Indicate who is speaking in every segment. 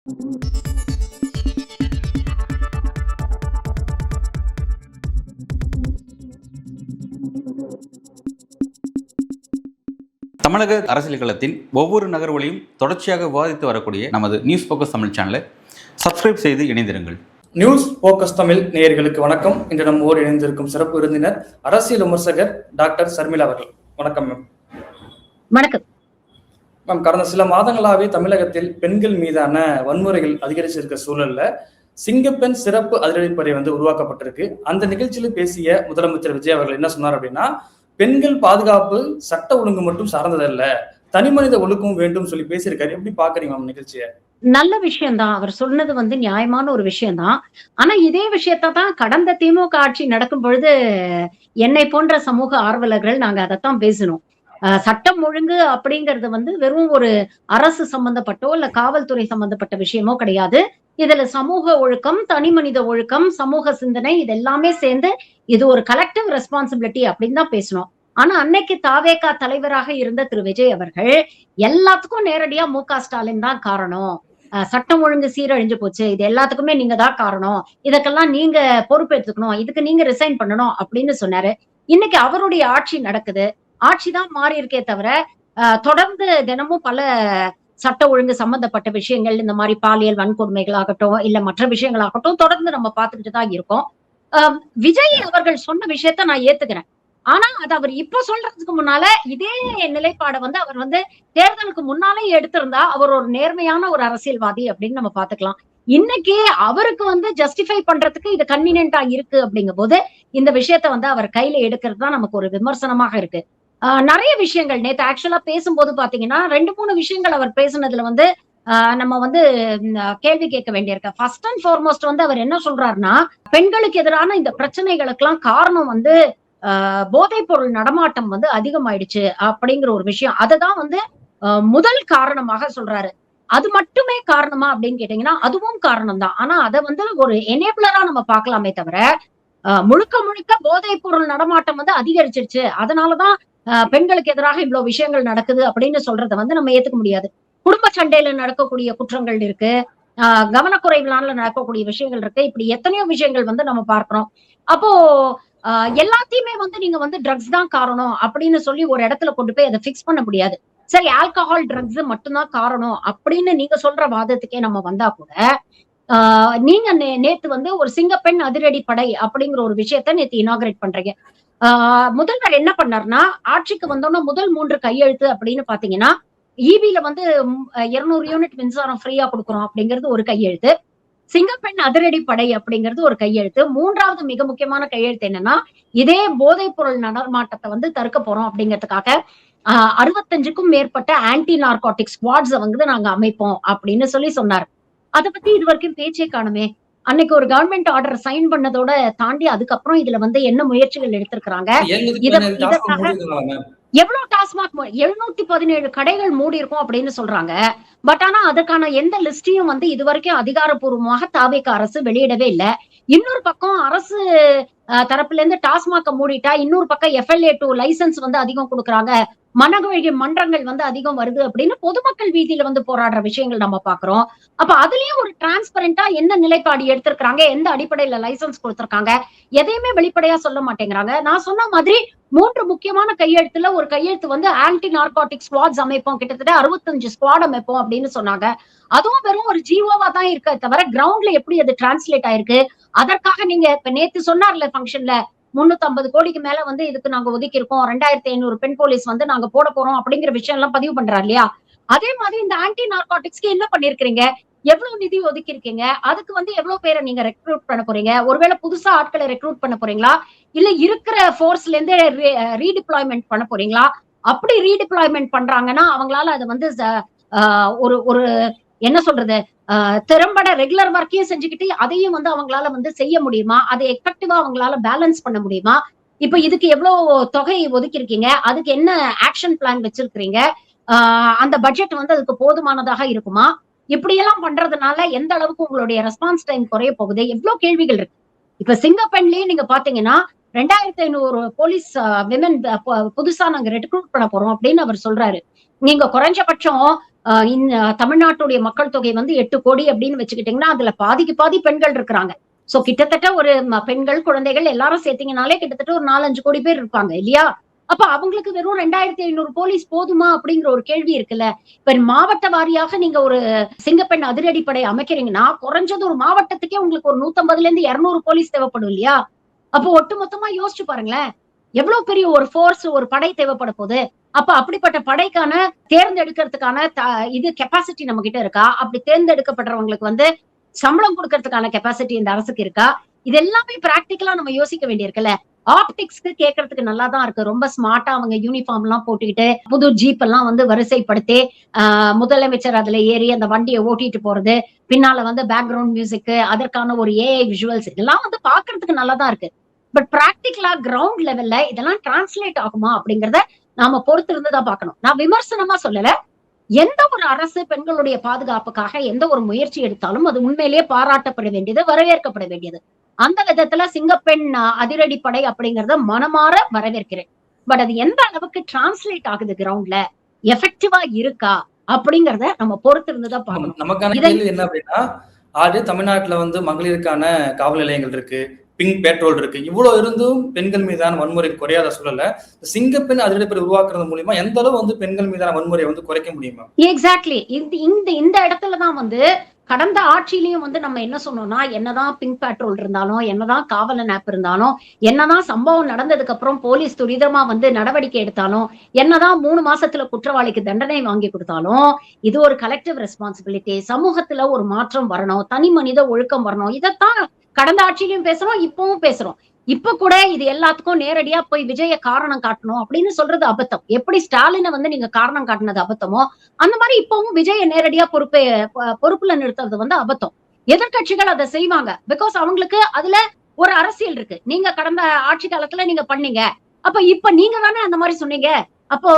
Speaker 1: தமிழக அரசியல் களத்தின் ஒவ்வொரு நகர்வுகளையும் தொடர்ச்சியாக விவாதித்து வரக்கூடிய நமது நியூஸ் போக்கஸ் தமிழ் சேனலை சப்ஸ்கிரைப் செய்து இணைந்திருங்கள்.
Speaker 2: நியூஸ் போக்கஸ் தமிழ் நேயர்களுக்கு வணக்கம். இன்று நம்மோடு இணைந்திருக்கும் சிறப்பு விருந்தினர் அரசியல் விமர்சகர் டாக்டர் சர்மிளா அவர்கள். வணக்கம் மேம்.
Speaker 3: வணக்கம்
Speaker 2: மேம். கடந்த சில மாதங்களாகவே தமிழகத்தில் பெண்கள் மீதான வன்முறைகள் அதிகரிச்சிருக்க சூழல்ல சிங்கப்பெண் சிறப்பு அதிரடிப்படை உருவாக்கப்பட்டிருக்கு. அந்த நிகழ்ச்சியில பேசிய முதலமைச்சர் விஜய் அவர்கள் என்ன சொன்னார் அப்படின்னா, பெண்கள் பாதுகாப்பு சட்ட ஒழுங்கு மட்டும் சார்ந்ததல்ல, தனி மனித ஒழுக்கம் வேண்டும் சொல்லி பேசியிருக்காரு. எப்படி பாக்குறீங்க நிகழ்ச்சியை?
Speaker 3: நல்ல விஷயம்தான். அவர் சொன்னது நியாயமான ஒரு விஷயம்தான். ஆனா இதே விஷயத்தான் கடந்த திமுக ஆட்சி நடக்கும் பொழுது என்னை போன்ற சமூக ஆர்வலர்கள் நாங்க அதைத்தான் பேசணும். சட்டம் ஒழுங்கு அப்படிங்கிறது வெறும் ஒரு அரசு சம்பந்தப்பட்டோ இல்ல காவல்துறை சம்பந்தப்பட்ட விஷயமோ கிடையாது. இதுல சமூக ஒழுக்கம், தனி மனித ஒழுக்கம், சமூக சிந்தனை, இது எல்லாமே சேர்ந்து இது ஒரு கலெக்டிவ் ரெஸ்பான்சிபிலிட்டி அப்படின்னு தான் பேசணும். ஆனா அன்னைக்கு தாவேகா தலைவராக இருந்த திரு விஜய் அவர்கள் எல்லாத்துக்கும் நேரடியா மு.க. ஸ்டாலின் தான் காரணம், சட்டம் ஒழுங்கு சீரழிஞ்சு போச்சு, இது எல்லாத்துக்குமே நீங்க தான் காரணம், இதுக்கெல்லாம் நீங்க பொறுப்பேற்றுக்கணும், இதுக்கு நீங்க ரிசைன் பண்ணணும் அப்படின்னு சொன்னாரு. இன்னைக்கு அவருடைய ஆட்சி நடக்குது. ஆட்சிதான் மாறி இருக்கே தவிர தொடர்ந்து தினமும் பல சட்ட ஒழுங்கு சம்பந்தப்பட்ட விஷயங்கள், இந்த மாதிரி பாலியல் வன்கொடுமைகள் ஆகட்டும் இல்ல மற்ற விஷயங்களாகட்டும் தொடர்ந்து நம்ம பார்த்துக்கிட்டு தான் இருக்கோம். விஜய் அவர்கள் சொன்ன விஷயத்த நான் ஏத்துக்கிறேன். ஆனா அது அவர் இப்ப சொல்றதுக்கு முன்னால இதே நிலைப்பாடை அவர் தேர்தலுக்கு முன்னாலே எடுத்திருந்தா அவர் ஒரு நேர்மையான ஒரு அரசியல்வாதி அப்படின்னு நம்ம பாத்துக்கலாம். இன்னைக்கு அவருக்கு ஜஸ்டிஃபை பண்றதுக்கு இது கன்வீனியன்டா இருக்கு அப்படிங்கும் போது இந்த விஷயத்த அவர் கையில எடுக்கிறது தான் நமக்கு ஒரு விமர்சனமாக இருக்கு. நிறைய விஷயங்கள் நேத்து ஆக்சுவலா பேசும்போது பாத்தீங்கன்னா 2-3 விஷயங்கள் அவர் பேசுனதுல நம்ம கேள்வி கேட்க வேண்டியிருக்க. ஃபர்ஸ்ட் அண்ட் ஃபார்மோஸ்ட் அவர் என்ன சொல்றாருன்னா, பெண்களுக்கு எதிரான இந்த பிரச்சனைகளுக்கெல்லாம் காரணம் போதைப் பொருள் நடமாட்டம் அதிகமாயிடுச்சு அப்படிங்கிற ஒரு விஷயம். அததான் முதல் காரணமாக சொல்றாரு. அது மட்டுமே காரணமா அப்படின்னு கேட்டீங்கன்னா அதுவும் காரணம் தான். ஆனா அதை ஒரு எனேபிளரா நம்ம பார்க்கலாமே தவிர முழுக்க முழுக்க போதைப் பொருள் நடமாட்டம் அதிகரிச்சிருச்சு, அதனாலதான் பெண்களுக்கு எதிராக இவ்வளவு விஷயங்கள் நடக்குது அப்படின்னு சொல்றதை நம்ம ஏத்துக்க முடியாது. குடும்ப சண்டையில நடக்கக்கூடிய குற்றங்கள் இருக்கு, கவனக்குறைவினால நடக்கக்கூடிய விஷயங்கள் இருக்கு, இப்படி எத்தனையோ விஷயங்கள் நம்ம பார்க்கிறோம். அப்போ எல்லாத்தையுமே நீங்க ட்ரக்ஸ் தான் காரணம் அப்படின்னு சொல்லி ஒரு இடத்துல கொண்டு போய் அதை பிக்ஸ் பண்ண முடியாது. சரி, ஆல்கஹால் ட்ரக்ஸ் மட்டும்தான் காரணம் அப்படின்னு நீங்க சொல்ற வாதத்துக்கே நம்ம வந்தா கூட நீங்க நேத்து ஒரு சிங்கப்பெண் அதிரடி படை அப்படிங்கிற ஒரு விஷயத்த நேத்து இனாகரேட் பண்றீங்க. முதல்வர் என்ன பண்ணாருன்னா, ஆட்சிக்கு வந்தோம்னா முதல் 3 கையெழுத்து அப்படின்னு பாத்தீங்கன்னா ஈபில 200 யூனிட் மின்சாரம் ஃப்ரீயா கொடுக்குறோம் அப்படிங்கிறது ஒரு கையெழுத்து, சிங்கப்பெண் அதிரடி படை அப்படிங்கிறது ஒரு கையெழுத்து, 3வது மிக முக்கியமான கையெழுத்து என்னன்னா இதே போதைப் பொருள் நடமாட்டத்தை தடுக்க போறோம் அப்படிங்கிறதுக்காக 65க்கும் மேற்பட்ட ஆன்டி நார்கோட்டிக் ஸ்குவாட்ஸ் நாங்க அமைப்போம் அப்படின்னு சொல்லி சொன்னார். அதை பத்தி இது வரைக்கும் பேச்சே காணுமே. அன்னைக்கு ஒரு கவர்மெண்ட் ஆர்டர் சைன் பண்ணதோட தாண்டி அதுக்கப்புறம் இதுல என்ன முயற்சிகள் எடுத்திருக்கிறாங்க? எவ்வளவு டாஸ்மாக் 717 கடைகள் மூடி இருக்கும் அப்படின்னு சொல்றாங்க. பட் ஆனா அதுக்கான எந்த லிஸ்டையும் இது வரைக்கும் அதிகாரப்பூர்வமாக தாவேகா அரசு வெளியிடவே இல்லை. இன்னொரு பக்கம் அரசு தரப்புல இருந்து டாஸ்மாக மூடிட்டா இன்னொரு பக்கம் FLA2 லைசன்ஸ் அதிகம் கொடுக்குறாங்க, மனவழி மன்றங்கள் அதிகம் வருது அப்படின்னு பொதுமக்கள் வீதியில போராடுற விஷயங்கள் நம்ம பாக்குறோம். அப்ப அதுலயும் ஒரு டிரான்ஸ்பரண்டா என்ன நிலைப்பாடு எடுத்திருக்காங்க, எந்த அடிப்படையில லைசன்ஸ் கொடுத்திருக்காங்க, எதையுமே வெளிப்படையா சொல்ல மாட்டேங்கிறாங்க. நான் சொன்ன மாதிரி 3 முக்கியமான கையெழுத்துல ஒரு கையெழுத்து ஆன்டி நார்கோட்டிக் ஸ்குவாட்ஸ் அமைப்போம், கிட்டத்தட்ட 65 ஸ்குவாட் அமைப்போம் அப்படின்னு சொன்னாங்க. அதுவும் வெறும் ஒரு ஜிஓவா தான் இருக்க தவிர கிரவுண்ட்ல எப்படி அது டிரான்ஸ்லேட் ஆயிருக்கு? அதற்காக நீங்க இப்ப நேத்து சொன்னார்ல ஃபங்க்ஷன்ல 350 கோடிக்கு மேல இதுக்கு நாங்க ஒதுக்கி இருக்கோம், 2500 பெண் போலீஸ் நாங்க போட போறோம் அப்படிங்கிற விஷயம் எல்லாம் பதிவு பண்றாரு இல்லையா? அதே மாதிரி இந்த ஆன்டி நார்கோட்டிக்ஸ்க்கு என்ன பண்ணிருக்கீங்க, எவ்வளவு நிதி ஒதுக்கி இருக்கீங்க, அதுக்கு எவ்வளவு பேரை நீங்க ரெக்ரூட் பண்ண போறீங்க, ஒருவேளை புதுசா ஆட்களை ரெக்ரூட் பண்ண போறீங்களா, இல்ல இருக்கிற போர்ஸ்ல இருந்து ரீடிப்ளாய்மெண்ட் பண்ண போறீங்களா? அப்படி ரீடிப்ளாய்மெண்ட் பண்றாங்கன்னா அவங்களால அது ஒரு ஒரு என்ன சொல்றது, திறம்பட ரெகுலர் ஒர்க்கையும் செஞ்சுக்கிட்டு அதையும் அவங்களால செய்ய முடியுமா? அதை எஃபெக்டிவா அவங்களால பேலன்ஸ் பண்ண முடியுமா? இப்ப இதுக்கு எவ்வளவு தொகை ஒதுக்கி இருக்கீங்க, அதுக்கு என்ன ஆக்ஷன் பிளான் வச்சிருக்கீங்க, அந்த பட்ஜெட் அதுக்கு போதுமானதாக இருக்குமா? இப்படி எல்லாம் பண்றதுனால எந்த அளவுக்கு உங்களுடைய ரெஸ்பான்ஸ் டைம் குறைய போகுது? எவ்வளவு கேள்விகள் இருக்கு. இப்ப சிங்கப்பெண்லயே நீங்க பாத்தீங்கன்னா 2500 போலீஸ் விமன் புதுசா நாங்க ரெக்ரூட் பண்ண போறோம் அப்படின்னு அவர் சொல்றாரு. நீங்க குறைஞ்சபட்சம் தமிழ்நாட்டுடைய மக்கள் தொகை வந்து 8 கோடி அப்படின்னு வச்சுக்கிட்டீங்கன்னா அதுல பாதிக்கு பாதி பெண்கள் இருக்கிறாங்க. சோ கிட்டத்தட்ட ஒரு பெண்கள் குழந்தைகள் எல்லாரும் சேர்த்தீங்கனாலே கிட்டத்தட்ட ஒரு 4-5 கோடி பேர் இருப்பாங்க இல்லையா? அப்ப அவங்களுக்கு வெறும் 2500 போலீஸ் போதுமா அப்படிங்கிற ஒரு கேள்வி இருக்குல்ல. இப்ப மாவட்ட வாரியாக நீங்க ஒரு சிங்கப்பெண் அதிரடிப்படை அமைக்கிறீங்கன்னா குறைஞ்சது ஒரு மாவட்டத்துக்கே உங்களுக்கு ஒரு 150ல இருந்து 200 போலீஸ் தேவைப்படும் இல்லையா? அப்போ ஒட்டு மொத்தமா யோசிச்சு பாருங்களேன், எவ்வளவு பெரிய ஒரு ஃபோர்ஸ், ஒரு படை தேவைப்பட போகுது. அப்ப அப்படிப்பட்ட படைக்கான தேர்ந்தெடுக்கிறதுக்கான இது கெப்பாசிட்டி நம்ம கிட்ட இருக்கா? அப்படி தேர்ந்தெடுக்கப்படுறவங்களுக்கு வந்து சம்பளம் கொடுக்கறதுக்கான கெப்பாசிட்டி இந்த அரசுக்கு இருக்கா? இது எல்லாமே பிராக்டிகலா நம்ம யோசிக்க வேண்டியிருக்குல்ல. ஆப்டிக்ஸ்க்கு கேட்கறதுக்கு நல்லா தான் இருக்கு. ரொம்ப ஸ்மார்ட்டா அவங்க யூனிஃபார்ம் எல்லாம் போட்டுக்கிட்டு புது ஜீப் எல்லாம் வந்து வரிசைப்படுத்தி முதலமைச்சர் அதுல ஏறி அந்த வண்டியை ஓட்டிட்டு போறது, பின்னால வந்து பேக்ரவுண்ட் மியூசிக், அதற்கான ஒரு ஏஐ விஷுவல்ஸ் இதெல்லாம் வந்து பாக்குறதுக்கு நல்லா தான் இருக்கு. பட் பிராக்டிகலா கிரவுண்ட் லெவல்ல இதெல்லாம் டிரான்ஸ்லேட் ஆகுமா அப்படிங்கறத நாம பொறுத்து இருந்துதான் பார்க்கணும். நான் விமர்சனமா சொல்லல. எந்த ஒரு அரசு பெண்களுடைய பாதுகாப்புக்காக எந்த ஒரு முயற்சி எடுத்தாலும் அது உண்மையிலேயே பாராட்டப்பட வேண்டியது, வரவேற்கப்பட வேண்டியது. அந்த விதத்துல சிங்கப்பெண் அதிரடிப்படை அப்படிங்கறத மனமாற வரவேற்கிறேன். பட் அது எந்த அளவுக்கு டிரான்ஸ்லேட் ஆகுது கிரவுண்ட்ல, எஃபெக்டிவா இருக்கா அப்படிங்கறத நம்ம பொறுத்து இருந்துதான் பார்க்கணும்.
Speaker 2: நமக்கான
Speaker 3: இதை
Speaker 2: கேள்வி என்ன அப்படின்னா, தமிழ்நாட்டுல வந்து மகளிருக்கான காவல் நிலையங்கள் இருக்கு, பிங்க் பெட்ரோல் இருக்கு, இவ்வளவு இருந்தும் பெண்கள் மீதான வன்முறை குறையாத சூழல்ல சிங்கப்பெண் அதிரடிப்படை உருவாக்குறது மூலியமா எந்த அளவு வந்து பெண்கள் மீதான வன்முறையை வந்து குறைக்க முடியுமா?
Speaker 3: எக்ஸாக்ட்லி இந்த இடத்துலதான் வந்து கடந்த ஆட்சியிலையும் வந்து நம்ம என்ன சொன்னோம்னா, என்னதான் பிங்க் பெட்ரோல் இருந்தாலும், என்னதான் காவலன் ஆப் இருந்தாலும், என்னதான் சம்பவம் நடந்ததுக்கு அப்புறம் போலீஸ் துரிதமா வந்து நடவடிக்கை எடுத்தாலும், என்னதான் 3 மாசத்துல குற்றவாளிக்கு தண்டனை வாங்கி கொடுத்தாலும், இது ஒரு கலெக்டிவ் ரெஸ்பான்சிபிலிட்டி. சமூகத்துல ஒரு மாற்றம் வரணும், தனி மனித ஒழுக்கம் வரணும். இதைத்தான் கடந்த ஆட்சியிலையும் பேசுறோம், இப்பவும் பேசுறோம். இப்ப கூட இது எல்லாத்துக்கும் நேரடியா போய் விஜய காரணம் காட்டணும் அப்படின்னு சொல்றது அபத்தம். எப்படி ஸ்டாலினை வந்து நீங்க காரணம் காட்டினது அபத்தமோ, அந்த மாதிரி இப்பவும் விஜய நேரடியா பொறுப்புல நிறுத்துறது வந்து அபத்தம். எதிர்கட்சிகள் அதை செய்வாங்க. பிகாஸ் அவங்களுக்கு அதுல ஒரு அரசியல் இருக்கு. நீங்க கடந்த ஆட்சி காலத்துல நீங்க பண்ணீங்க, அப்ப இப்ப நீங்க தானே அந்த மாதிரி சொன்னீங்க, அப்போ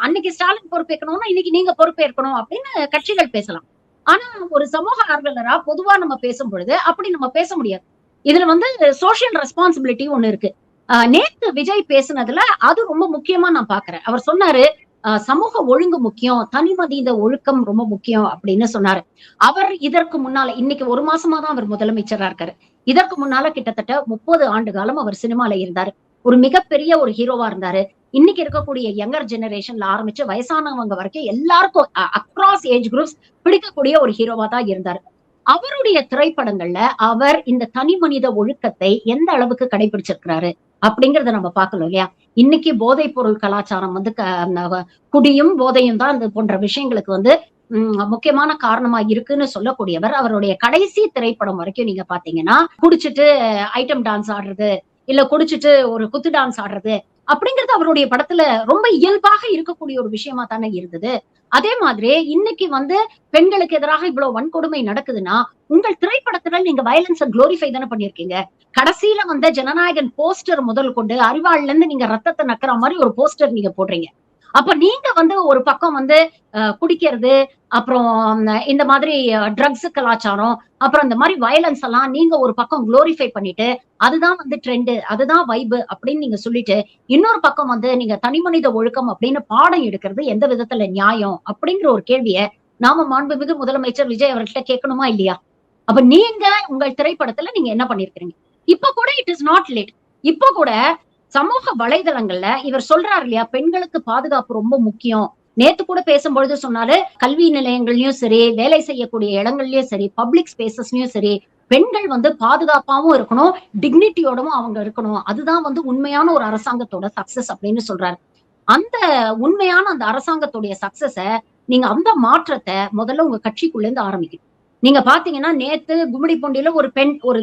Speaker 3: அன்னைக்கு ஸ்டாலின் பொறுப்பேற்கணும்னா இன்னைக்கு நீங்க பொறுப்பேற்கணும் அப்படின்னு கட்சிகள் பேசலாம். ஆனா ஒரு சமூக ஆர்வலரா பொதுவா நம்ம பேசும் பொழுது அப்படி நம்ம பேச முடியாது. இதுல வந்து சோசியல் ரெஸ்பான்சிபிலிட்டி ஒண்ணு இருக்கு. நேத்து விஜய் பேசுனதுல அது ரொம்ப முக்கியமா நான் பாக்குறேன். அவர் சொன்னாரு, சமூக ஒழுங்கு முக்கியம், தனி மனித ஒழுக்கம் ரொம்ப முக்கியம் அப்படின்னு சொன்னாரு. அவர் இதற்கு முன்னால இன்னைக்கு 1 மாசமா தான் அவர் முதலமைச்சரா இருக்காரு. இதற்கு முன்னால கிட்டத்தட்ட 30 ஆண்டு காலம் அவர் சினிமால இருந்தாரு. ஒரு மிகப்பெரிய ஒரு ஹீரோவா இருந்தாரு. இன்னைக்கு இருக்கக்கூடிய யங்கர் ஜெனரேஷன்ல ஆரம்பிச்சு வயசானவங்க வரைக்கும் எல்லாருக்கும் அக்ராஸ் ஏஜ் குரூப்ஸ் பிடிக்கக்கூடிய ஒரு ஹீரோவா தான் இருந்தாரு. அவருடைய திரைப்படங்கள்ல அவர் இந்த தனி மனித ஒழுக்கத்தை எந்த அளவுக்கு கடைபிடிச்சிருக்கிறாரு அப்படிங்கறத நம்ம பார்க்கணும் இல்லையா? இன்னைக்கு போதைப் பொருள் கலாச்சாரம் வந்து குடியும் போதையும் தான் இந்த போன்ற விஷயங்களுக்கு வந்து முக்கியமான காரணமா இருக்குன்னு சொல்லக்கூடியவர். அவருடைய கடைசி திரைப்படம் வரைக்கும் நீங்க பாத்தீங்கன்னா, குடிச்சிட்டு ஐட்டம் டான்ஸ் ஆடுறது, இல்ல குடிச்சிட்டு ஒரு குத்து டான்ஸ் ஆடுறது அப்படிங்கிறது அவருடைய படத்துல ரொம்ப இயல்பாக இருக்கக்கூடிய ஒரு விஷயமா தானே இருந்தது. அதே மாதிரி இன்னைக்கு வந்து பெண்களுக்கு எதிராக இவ்வளவு வன்கொடுமை நடக்குதுன்னா, உங்கள் திரைப்படத்துல நீங்க வயலன்ஸ குளோரிஃபை தானே பண்ணிருக்கீங்க. கடைசியில வந்து ஜனநாயகன் போஸ்டர் முதல் கொண்டு அறிவாள்ல இருந்து நீங்க ரத்தத்தை நக்குற மாதிரி ஒரு போஸ்டர் நீங்க போடுறீங்க. அப்ப நீங்க வந்து ஒரு பக்கம் வந்து குடிக்கிறது, அப்புறம் இந்த மாதிரி ட்ரக்ஸ் கலாச்சாரம், அப்புறம் இந்த மாதிரி வயலன்ஸ் எல்லாம் நீங்க ஒரு பக்கம் குளோரிஃபை பண்ணிட்டு, அதுதான் வந்து ட்ரெண்ட், அதுதான் வைபு அப்படின்னு நீங்க சொல்லிட்டு, இன்னொரு பக்கம் வந்து நீங்க தனிமனித ஒழுக்கம் அப்படின்னு பாடம் எடுக்கிறது எந்த விதத்துல நியாயம் அப்படிங்கிற ஒரு கேள்விய நாம மாண்புமிகு முதலமைச்சர் விஜய் அவர்கிட்ட கேட்கணுமா இல்லையா? அப்ப நீங்க உங்கள் திரைப்படத்துல நீங்க என்ன பண்ணிருக்கீங்க? இப்ப கூட இட் இஸ் நாட் லேட். இப்ப கூட சமூக வலைதளங்கள்ல இவர் சொல்றாரு இல்லையா, பெண்களுக்கு பாதுகாப்பு ரொம்ப முக்கியம். நேத்து கூட பேசும்பொழுது சொன்னாரு, கல்வி நிலையங்கள்லயும் சரி, வேலை செய்யக்கூடிய இடங்கள்லயும் சரி, பப்ளிக் ஸ்பேசஸ்லயும் சரி, பெண்கள் வந்து பாதுகாப்பாவும் இருக்கணும், டிக்னிட்டியோடவும் அவங்க இருக்கணும். அதுதான் வந்து உண்மையான ஒரு அரசாங்கத்தோட சக்சஸ் அப்படின்னு சொல்றாரு. அந்த உண்மையான அந்த அரசாங்கத்துடைய சக்சஸ நீங்க அந்த மாற்றத்தை முதல்ல உங்க கட்சிக்குள்ள இருந்து ஆரம்பிக்கணும். நீங்க பாத்தீங்கன்னா நேத்து கும்மிடிப்பூண்டியில ஒரு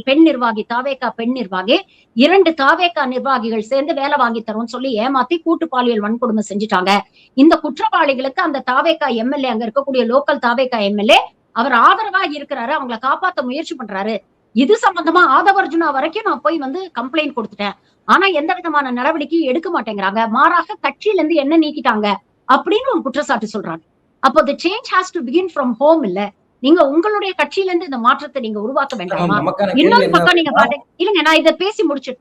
Speaker 3: பெண் நிர்வாகி, தாவேகா பெண் நிர்வாகி 2 தாவேகா நிர்வாகிகள் சேர்ந்து வேலை வாங்கி தரோம்னு சொல்லி ஏமாத்தி கூட்டு பாலியல் வன்கொடுமை செஞ்சுட்டாங்க. இந்த குற்றவாளிகளுக்கு அந்த தாவேகா எம்எல்ஏ, அங்க இருக்கக்கூடிய லோக்கல் தாவேகா எம்எல்ஏ அவர் ஆதரவா இருக்கிறாரு, அவங்களை காப்பாத்த முயற்சி பண்றாரு. இது சம்பந்தமா ஆதவர்ஜுனா வரைக்கும் நான் போய் வந்து கம்ப்ளைண்ட் கொடுத்துட்டேன். ஆனா எந்த விதமான நடவடிக்கையும் எடுக்க மாட்டேங்கிறாங்க. மாறாக கட்சியில இருந்து என்ன நீக்கிட்டாங்க அப்படின்னு ஒரு குற்றச்சாட்டு சொல்றாங்க. அப்போ the change has to begin from home இல்ல. நீங்க உங்களுடைய கட்சியில இருந்து இந்த மாற்றத்தை நீங்க உருவாக்க வேண்டாமா? இன்னொரு பக்கம் நீங்க பாத்தீங்க இல்லங்க, நான் இதை பேசி முடிச்சுட்டு,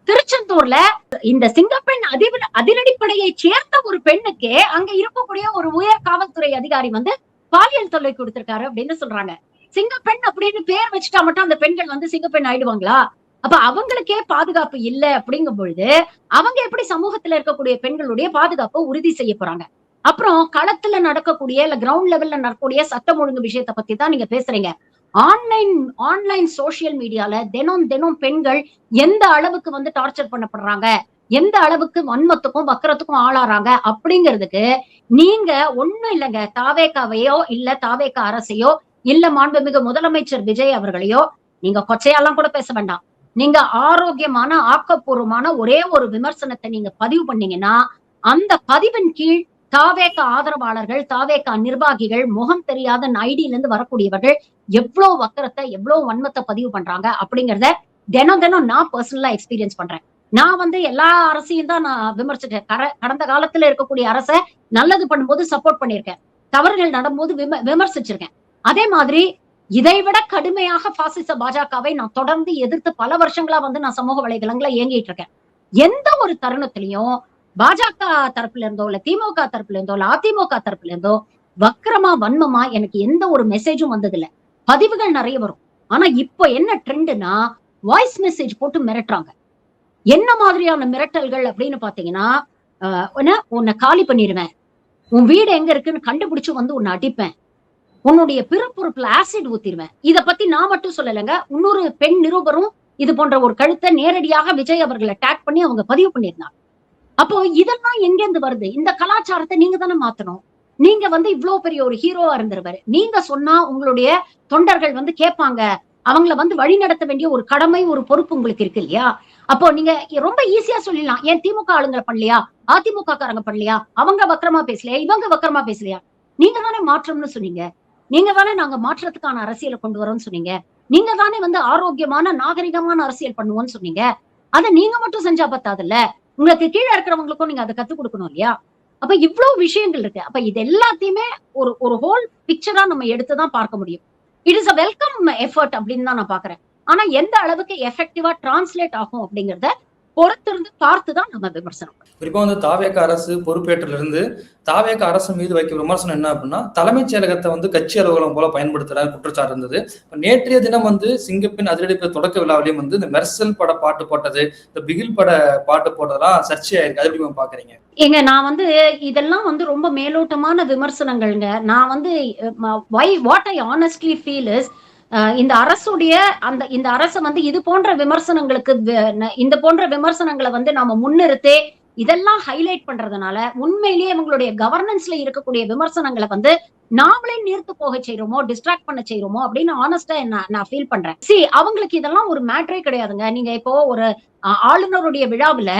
Speaker 3: திருச்செந்தூர்ல இந்த சிங்கப்பெண் அதிரடிப்படையை சேர்ந்த ஒரு பெண்ணுக்கே அங்க இருக்கக்கூடிய ஒரு உயர் காவல்துறை அதிகாரி வந்து பாலியல் தொல்லை கொடுத்திருக்காரு அப்படின்னு சொல்றாங்க. சிங்கப்பெண் அப்படின்னு பேர் வச்சுட்டா மட்டும் அந்த பெண்கள் வந்து சிங்கப்பெண் ஆயிடுவாங்களா? அப்ப அவங்களுக்கே பாதுகாப்பு இல்ல அப்படிங்கும் பொழுது அவங்க எப்படி சமூகத்துல இருக்கக்கூடிய பெண்களுடைய பாதுகாப்பை உறுதி செய்ய போறாங்க? அப்புறம் களத்துல நடக்கக்கூடிய இல்ல கிரவுண்ட் லெவல்ல நடக்கக்கூடிய சட்டம் ஒழுங்கு விஷயத்தை பத்தி தான் நீங்க பேசுறீங்க. ஆன்லைன் ஆன்லைன் சோசியல் மீடியால தினம் தினம் பெண்கள் எந்த அளவுக்கு வந்து டார்ச்சர் பண்ணப்படுறாங்க, எந்த அளவுக்கு வன்மத்துக்கும் வக்கரத்துக்கும் ஆளாறாங்க அப்படிங்கிறதுக்கு நீங்க ஒண்ணும் இல்லைங்க. தாவேகாவையோ இல்ல தாவேகா அரசையோ இல்ல மாண்புமிகு முதலமைச்சர் விஜய் அவர்களையோ நீங்க கொச்சையெல்லாம் கூட பேச வேண்டாம். நீங்க ஆரோக்கியமான ஆக்கப்பூர்வமான ஒரே ஒரு விமர்சனத்தை நீங்க பதிவு பண்ணீங்கன்னா அந்த பதிவின் கீழ் தாவேகா ஆதரவாளர்கள், தாவேகா நிர்வாகிகள், முகம் தெரியாத ஐடியில இருந்து வரக்கூடியவர்கள் எவ்வளவு வக்கரத்தை எவ்வளவு வன்மத்தை பதிவு பண்றாங்க அப்படிங்கறத தினம் தினம் நான் பர்சனலா எக்ஸ்பீரியன்ஸ் பண்றேன். நான் வந்து எல்லா அரசையும் தான் நான் விமர்சிச்சேன். கடந்த காலத்துல இருக்கக்கூடிய அரசை நல்லது பண்ணும்போது சப்போர்ட் பண்ணியிருக்கேன், தவறுகள் நடக்கும்போது விமர்சிச்சிருக்கேன். அதே மாதிரி இதைவிட கடுமையாக பாசிச பாஜகவை நான் தொடர்ந்து எதிர்த்து பல வருஷங்களா வந்து நான் சமூக வலைதளங்களை இயங்கிட்டு இருக்கேன். எந்த ஒரு தருணத்திலையும் பாஜக தரப்புல இருந்தோ இல்ல திமுக தரப்புல இருந்தோ இல்ல அதிமுக தரப்புல இருந்தோ வக்கரமா வன்மமா எனக்கு எந்த ஒரு மெசேஜும் வந்தது இல்ல. பதிவுகள் நிறைய வரும். ஆனா இப்போ என்ன ட்ரெண்ட்னா வாய்ஸ் மெசேஜ் போட்டு மிரட்டுறாங்க. என்ன மாதிரியான மிரட்டல்கள் அப்படின்னு பாத்தீங்கன்னா, உன்னை காலி பண்ணிடுவேன், உன் வீடு எங்க இருக்குன்னு கண்டுபிடிச்சு வந்து உன்னை அடிப்பேன், உன்னுடைய பிறப்புறுப்புல ஆசிட் ஊத்திடுவேன். இத பத்தி நான் மட்டும் சொல்லலைங்க, இன்னொரு பெண் நிருபரும் இது போன்ற ஒரு கருத்தை நேரடியாக விஜய் அவர்களை டேக் பண்ணி அவங்க பதிவு பண்ணியிருந்தாங்க. அப்போ இதெல்லாம் எங்கேருந்து வருது? இந்த கலாச்சாரத்தை நீங்க தானே மாத்தணும். நீங்க வந்து இவ்வளவு பெரிய ஒரு ஹீரோவா இருந்திருவாரு. நீங்க சொன்னா உங்களுடைய தொண்டர்கள் வந்து கேட்பாங்க. அவங்கள வந்து வழி நடத்த வேண்டிய ஒரு கடமை, ஒரு பொறுப்பு உங்களுக்கு இருக்கு இல்லையா? அப்போ நீங்க ரொம்ப ஈஸியா சொல்லிடலாம், ஏன் திமுக ஆளுங்களை பண்ணலையா, அதிமுக காரங்க பண்ணலையா, அவங்க வக்கரமா பேசலையா, இவங்க வக்கரமா பேசலையா? நீங்க தானே மாற்றம்னு சொன்னீங்க. நீங்க தானே நாங்க மாற்றத்துக்கான அரசியலை கொண்டு வரோம்னு சொன்னீங்க. நீங்க தானே வந்து ஆரோக்கியமான நாகரிகமான அரசியல் பண்ணுவோம்னு சொன்னீங்க. அதை நீங்க மட்டும் செஞ்சா பத்தாதுல்ல, உங்களுக்கு கீழே இருக்கிறவங்களுக்கும் நீங்க அதை கத்துக் கொடுக்கணும் இல்லையா? அப்ப இவ்வளவு விஷயங்கள் இருக்கு. அப்ப இது எல்லாத்தையுமே ஒரு ஒரு ஹோல் பிக்சரா நம்ம எடுத்துதான் பார்க்க முடியும். It is a welcome effort அப்படின்னு தான் நான் பாக்குறேன். ஆனா எந்த அளவுக்கு எஃபெக்டிவா டிரான்ஸ்லேட் ஆகும் அப்படிங்கறத பொறுத்திருந்து பார்த்துதான் நம்ம விமர்சனம்.
Speaker 2: குறிப்பா வந்து தாவேக அரசு பொறுப்பேற்றில இருந்து தாவேக அரசு மீது வைக்கும் விமர்சனம் என்ன அப்படின்னா, தலைமைச் செயலகத்தை வந்து கட்சி அலுவலகம் போல பயன்படுத்துறாங்க குற்றச்சாட்டு இருந்தது. நேற்றைய தினம் வந்து சிங்கப்பெண் அதிரடி தொடக்க விழாவிலையும் வந்து இந்த மெர்சல் பட பாட்டு போட்டது, இந்த பிகில் பட பாட்டு போட்டதெல்லாம் சர்ச்சையாயிருக்கு. அது எப்படி பாக்குறீங்க?
Speaker 3: ஏங்க, நான் வந்து இதெல்லாம் வந்து ரொம்ப மேலோட்டமான விமர்சனங்கள்ங்க. நான் வந்து what I honestly feel is, இந்த அரசுடைய இந்த அரசு வந்து இது போன்ற விமர்சனங்களுக்கு இந்த போன்ற விமர்சனங்களை வந்து நாம முன்னிறுத்தே இதெல்லாம் ஹைலைட் பண்றதுனால உண்மையிலேயே இவங்களுடைய கவர்னன்ஸ்ல இருக்கக்கூடிய விமர்சனங்களை வந்து நாமளே நீர்த்து போக செய்யறோமோ, டிஸ்ட்ராக்ட் பண்ண செய்யறோமோ அப்படின்னு ஆனஸ்டா நான் ஃபீல் பண்றேன். அவங்களுக்கு இதெல்லாம் ஒரு மேட்டரே கிடையாதுங்க. நீங்க இப்போ ஒரு ஆளுநருடைய விழாவுல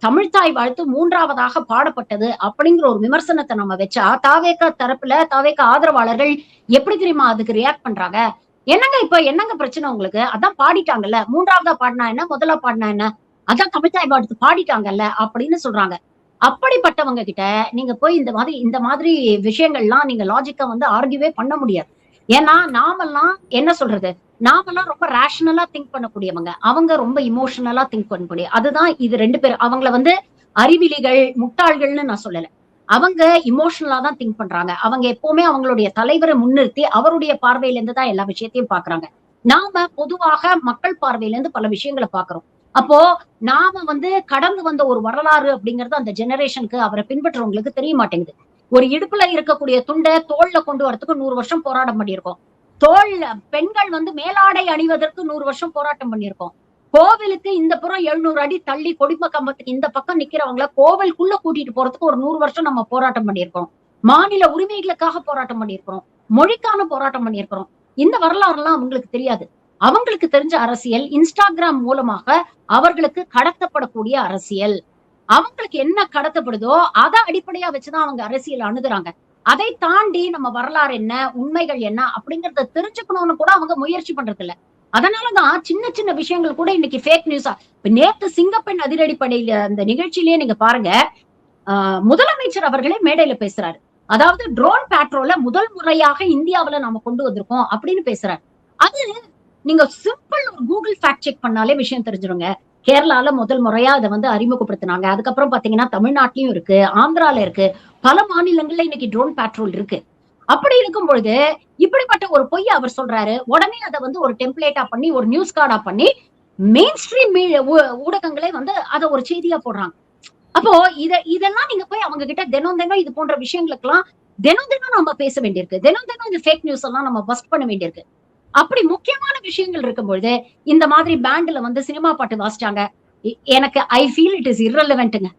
Speaker 3: தமிழ்தாய் வாழ்த்து 3ஆவதாக பாடப்பட்டது அப்படிங்கிற ஒரு விமர்சனத்தை நம்ம வச்சா தாவேகா தரப்புல தாவேகா ஆதரவாளர்கள் எப்படி தெரியுமா அதுக்கு ரியாக்ட் பண்றாங்க? என்னங்க பிரச்சனை உங்களுக்கு? அதான் பாடிட்டாங்கல்ல, 3ஆவதா பாடினா என்ன, முதலா பாடினா என்ன, அதான் தமிழ்தாய் வாழ்த்து பாடிட்டாங்கல்ல அப்படின்னு சொல்றாங்க. அப்படிப்பட்டவங்க கிட்ட நீங்க போய் இந்த மாதிரி விஷயங்கள்லாம் நீங்க லாஜிக்கா வந்து ஆர்கியூவே பண்ண முடியாது. ஏன்னா நாமெல்லாம் என்ன சொல்றது, நாமெல்லாம் ரொம்ப ரேஷனலா திங்க் பண்ணக்கூடியவங்க, அவங்க ரொம்ப இமோஷனலா திங்க் பண்ணக்கூடிய. அதுதான் இது ரெண்டு பேரும். அவங்கள வந்து அறிவிலிகள் முட்டாள்கள்னு நான் சொல்லல, அவங்க இமோஷனலா தான் திங்க் பண்றாங்க. அவங்க எப்பவுமே அவங்களுடைய தலைவரை முன்னிறுத்தி அவருடைய பார்வையில இருந்து தான் எல்லா விஷயத்தையும் பாக்குறாங்க. நாம பொதுவாக மக்கள் பார்வையில இருந்து பல விஷயங்களை பாக்குறோம். அப்போ நாம வந்து கடந்து வந்த ஒரு வரலாறு அப்படிங்கறது அந்த ஜெனரேஷனுக்கு, அவரை பின்பற்றுறவங்களுக்கு தெரிய மாட்டேங்குது. ஒரு இடுப்புல இருக்கக்கூடிய துண்டை தோல்ல கொண்டு வரதுக்கு 100 வருஷம் போராட்டம் பண்ணியிருக்கோம். பெண்கள் வந்து மேலாடை அணிவதற்கு 100 வருஷம் போராட்டம் பண்ணியிருக்கோம். கோவிலுக்கு இந்த புறம் 700 அடி தள்ளி கொடிம கம்பத்துக்கு இந்த பக்கம் நிக்கிறவங்கள கோவிலுக்குள்ள கூட்டிட்டு போறதுக்கு ஒரு 100 வருஷம் நம்ம போராட்டம் பண்ணியிருக்கோம். மாநில உரிமைகளுக்காக போராட்டம் பண்ணியிருக்கிறோம், மொழிக்கான போராட்டம் பண்ணியிருக்கிறோம். இந்த வரலாறு எல்லாம் அவங்களுக்கு தெரியாது. அவங்களுக்கு தெரிஞ்ச அரசியல் இன்ஸ்டாகிராம் மூலமாக அவர்களுக்கு கடத்தப்படக்கூடிய அரசியல். அவங்களுக்கு என்ன கடத்தப்படுதோ அதை அடிப்படையா வச்சுதான் அவங்க அரசியல் அணுகுறாங்க. அதை தாண்டி நம்ம வரலாறு என்ன, உண்மைகள் என்ன அப்படிங்கறத தெரிஞ்சுக்கணும்னு கூட அவங்க முயற்சி பண்றது இல்ல. அதனாலதான் சின்ன சின்ன விஷயங்கள் கூட இன்னைக்கு ஃபேக் நியூஸா. இப்ப நேற்று சிங்கப்பெண் அதிரடிப்படையில அந்த நிகழ்ச்சியிலேயே நீங்க பாருங்க, முதலமைச்சர் அவர்களே மேடையில பேசுறாரு. அதாவது ட்ரோன் பேட்ரோல முதல் முறையாக இந்தியாவில நாம கொண்டு வந்திருக்கோம் அப்படின்னு பேசுறாரு. அது நீங்க சிம்பிள் ஒரு கூகுள் ஃபேக்ட் செக் பண்ணாலே விஷயம் தெரிஞ்சிருங்க. கேரளால முதல் முறையா அதை வந்து அறிமுகப்படுத்தினாங்க. அதுக்கப்புறம் பாத்தீங்கன்னா தமிழ்நாட்டிலயும் இருக்கு, ஆந்திரால இருக்கு, பல மாநிலங்கள்ல இன்னைக்கு ட்ரோன் பேட்ரோல் இருக்கு. அப்படி இருக்கும் பொழுது இப்படிப்பட்ட ஒரு பொய் அவர் சொல்றாரு. உடனே அதை வந்து ஒரு டெம்ப்ளேட்டா பண்ணி ஒரு நியூஸ் கார்டா பண்ணி மெயின் ஸ்ட்ரீம் ஊடகங்களே வந்து அதை ஒரு செய்தியா போடுறாங்க. அப்போ இதெல்லாம் நீங்க போய் அவங்க கிட்ட தினம் தினம் இது போன்ற விஷயங்களுக்கெல்லாம் தினம் தினம் நம்ம பேச வேண்டியிருக்கு. தினம் தினம் இந்த ஃபேக் நியூஸ் எல்லாம் நம்ம பஸ்ட் பண்ண வேண்டியிருக்கு. அப்படி முக்கியமான விஷயங்கள் இருக்கும்பொழுது இந்த மாதிரி பேண்ட்ல வந்து சினிமா பாட்டு வாசிச்சாங்க. எனக்கு ஐ ஃபீல் இட் இஸ் இரலவென்ட்ங்க.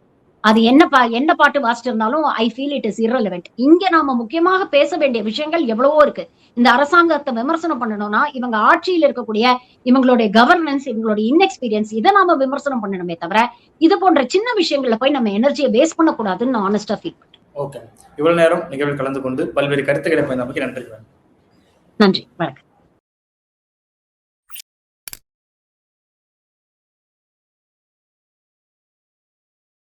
Speaker 3: அது என்ன பாட்டு வாசிட்டு இருந்தாலும் I feel it is irrelevant. இங்க நாம முக்கியமாக பேச வேண்டிய விஷயங்கள் எவ்வளவோ இருக்கு. இந்த அரசாங்கத்தை விமர்சனம் பண்ணணும்னா இவங்க ஆட்சியில் இருக்கக்கூடிய இவங்களுடைய கவர்னன்ஸ், இவங்களுடைய இன்எக்ஸ்பீரியன்ஸ், இதை நாம விமர்சனம் பண்ணணுமே தவிர இது போன்ற சின்ன விஷயங்கள்ல போய் நம்ம எனர்ஜியை வேஸ்ட் பண்ணக்கூடாதுன்னு நான் ஆனஸ்டா ஃபீல் பண்றேன்.
Speaker 2: ஓகே, இவ்வளவு நேரம் நிகழ்வில் கலந்து கொண்டு பல்வேறு கருத்துக்களை பயந்தமைக்கு நன்றி.
Speaker 3: நன்றி, வணக்கம்.